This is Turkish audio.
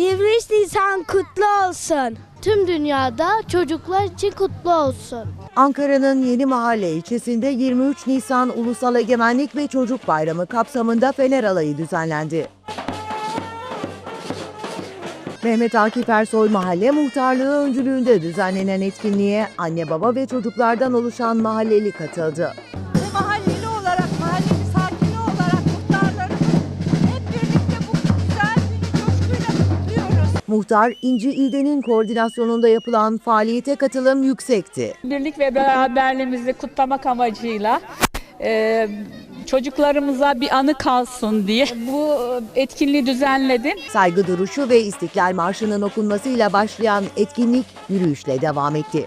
23 Nisan kutlu olsun. Tüm dünyada çocuklar için kutlu olsun. Ankara'nın Yeni Mahalle ilçesinde 23 Nisan Ulusal Egemenlik ve Çocuk Bayramı kapsamında Fener Alayı düzenlendi. Mehmet Akif Ersoy Mahalle Muhtarlığı öncülüğünde düzenlenen etkinliğe anne baba ve çocuklardan oluşan mahalleli katıldı. Ve mahalleli olarak, mahallenin sakini olarak muhtarlarımız hep birlikte bu güzel günü coşkuyla kutluyoruz. Muhtar İnci İlden'in koordinasyonunda yapılan faaliyete katılım yüksekti. Birlik ve beraberliğimizi kutlamak amacıyla çocuklarımıza bir anı kalsın diye bu etkinliği düzenledim. Saygı duruşu ve İstiklal Marşı'nın okunmasıyla başlayan etkinlik yürüyüşle devam etti.